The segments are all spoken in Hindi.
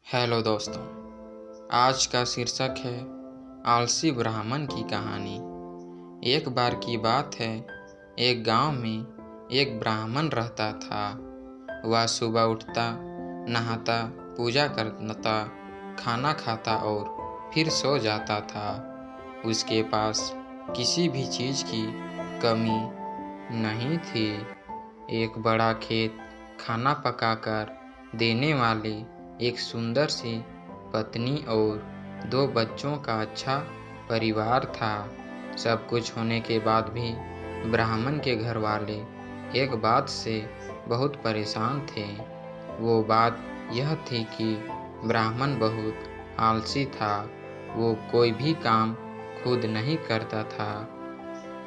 हेलो दोस्तों। आज का शीर्षक है आलसी ब्राह्मण की कहानी। एक बार की बात है, एक गांव में एक ब्राह्मण रहता था। वह सुबह उठता, नहाता, पूजा करता, खाना खाता और फिर सो जाता था। उसके पास किसी भी चीज़ की कमी नहीं थी। एक बड़ा खेत, खाना पकाकर देने वाले एक सुंदर सी पत्नी और 2 बच्चों का अच्छा परिवार था। सब कुछ होने के बाद भी ब्राह्मण के घर वाले एक बात से बहुत परेशान थे। वो बात यह थी कि ब्राह्मण बहुत आलसी था। वो कोई भी काम खुद नहीं करता था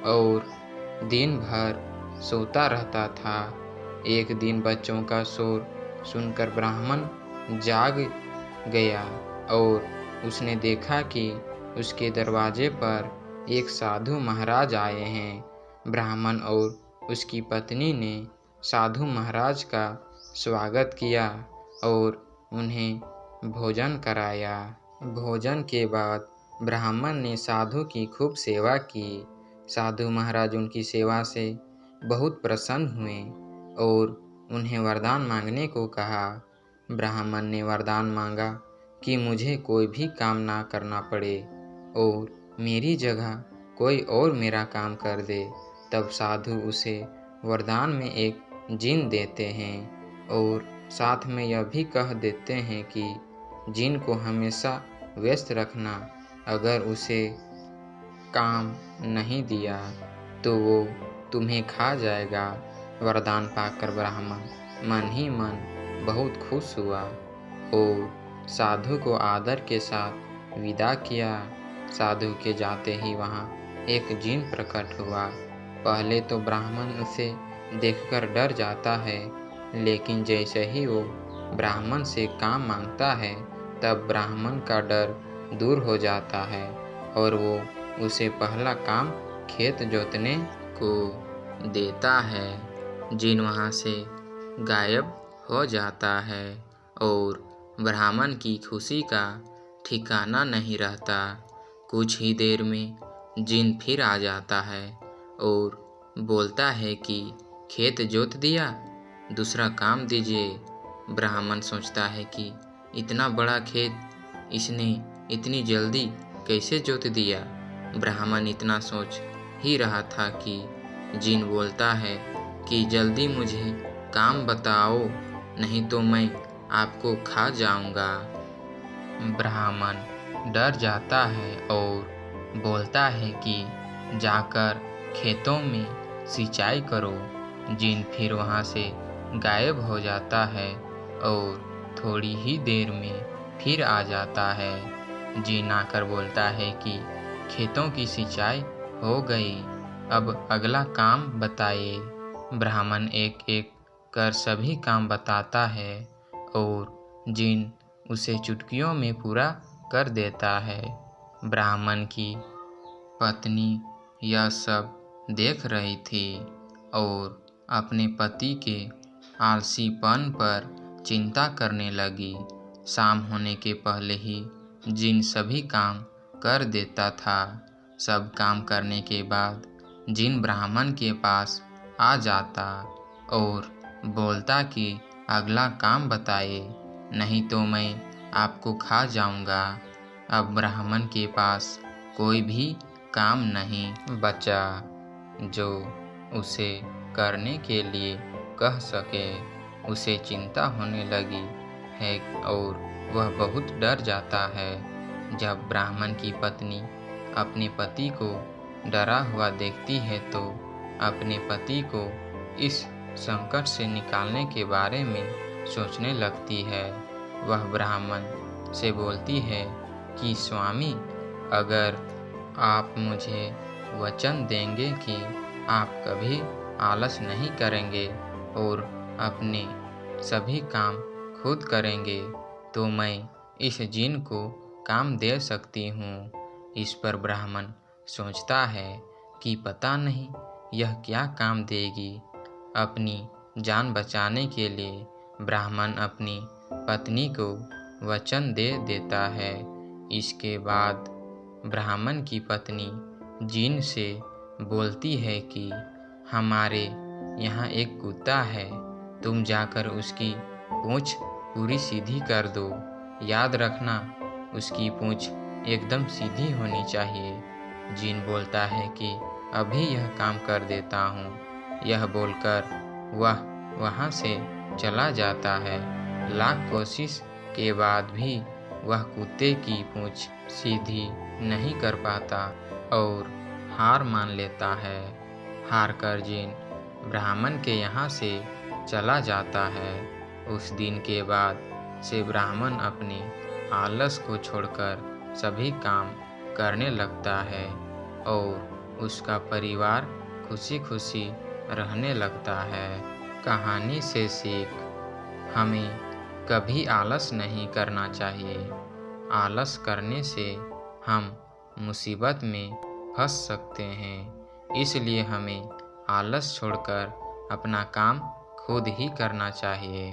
और दिन भर सोता रहता था। एक दिन बच्चों का शोर सुनकर ब्राह्मण जाग गया और उसने देखा कि उसके दरवाजे पर एक साधु महाराज आए हैं। ब्राह्मण और उसकी पत्नी ने साधु महाराज का स्वागत किया और उन्हें भोजन कराया। भोजन के बाद ब्राह्मण ने साधु की खूब सेवा की। साधु महाराज उनकी सेवा से बहुत प्रसन्न हुए और उन्हें वरदान मांगने को कहा। ब्राह्मण ने वरदान मांगा कि मुझे कोई भी काम ना करना पड़े और मेरी जगह कोई और मेरा काम कर दे। तब साधु उसे वरदान में एक जिन देते हैं और साथ में यह भी कह देते हैं कि जिन को हमेशा व्यस्त रखना। अगर उसे काम नहीं दिया तो वो तुम्हें खा जाएगा। वरदान पाकर ब्राह्मण मन ही मन बहुत खुश हुआ और साधु को आदर के साथ विदा किया। साधु के जाते ही वहाँ एक जिन प्रकट हुआ। पहले तो ब्राह्मण उसे देखकर डर जाता है, लेकिन जैसे ही वो ब्राह्मण से काम मांगता है तब ब्राह्मण का डर दूर हो जाता है और वो उसे पहला काम खेत जोतने को देता है। जिन वहाँ से गायब हो जाता है और ब्राह्मण की खुशी का ठिकाना नहीं रहता। कुछ ही देर में जिन फिर आ जाता है और बोलता है कि खेत जोत दिया, दूसरा काम दीजिए। ब्राह्मण सोचता है कि इतना बड़ा खेत इसने इतनी जल्दी कैसे जोत दिया। ब्राह्मण इतना सोच ही रहा था कि जिन बोलता है कि जल्दी मुझे काम बताओ, नहीं तो मैं आपको खा जाऊंगा। ब्राह्मण डर जाता है और बोलता है कि जाकर खेतों में सिंचाई करो। जिन फिर वहाँ से गायब हो जाता है और थोड़ी ही देर में फिर आ जाता है। जिन आकर बोलता है कि खेतों की सिंचाई हो गई, अब अगला काम बताइए। ब्राह्मण एक एक कर सभी काम बताता है और जिन उसे चुटकियों में पूरा कर देता है। ब्राह्मण की पत्नी यह सब देख रही थी और अपने पति के आलसीपन पर चिंता करने लगी। शाम होने के पहले ही जिन सभी काम कर देता था। सब काम करने के बाद जिन ब्राह्मण के पास आ जाता और बोलता कि अगला काम बताइए, नहीं तो मैं आपको खा जाऊंगा। अब ब्राह्मण के पास कोई भी काम नहीं बचा जो उसे करने के लिए कह सके। उसे चिंता होने लगी है और वह बहुत डर जाता है। जब ब्राह्मण की पत्नी अपने पति को डरा हुआ देखती है तो अपने पति को इस संकट से निकालने के बारे में सोचने लगती है। वह ब्राह्मण से बोलती है कि स्वामी, अगर आप मुझे वचन देंगे कि आप कभी आलस नहीं करेंगे और अपने सभी काम खुद करेंगे तो मैं इस जिन को काम दे सकती हूँ। इस पर ब्राह्मण सोचता है कि पता नहीं यह क्या काम देगी। अपनी जान बचाने के लिए ब्राह्मण अपनी पत्नी को वचन दे देता है। इसके बाद ब्राह्मण की पत्नी जीन से बोलती है कि हमारे यहाँ एक कुत्ता है, तुम जाकर उसकी पूंछ पूरी सीधी कर दो। याद रखना, उसकी पूंछ एकदम सीधी होनी चाहिए। जीन बोलता है कि अभी यह काम कर देता हूँ। यह बोलकर वह वहाँ से चला जाता है। लाख कोशिश के बाद भी वह कुत्ते की पूंछ सीधी नहीं कर पाता और हार मान लेता है। हार कर जीन ब्राह्मण के यहाँ से चला जाता है। उस दिन के बाद से ब्राह्मण अपने आलस को छोड़कर सभी काम करने लगता है और उसका परिवार खुशी खुशी रहने लगता है। कहानी से सीख, हमें कभी आलस नहीं करना चाहिए। आलस करने से हम मुसीबत में फंस सकते हैं। इसलिए हमें आलस छोड़कर अपना काम खुद ही करना चाहिए।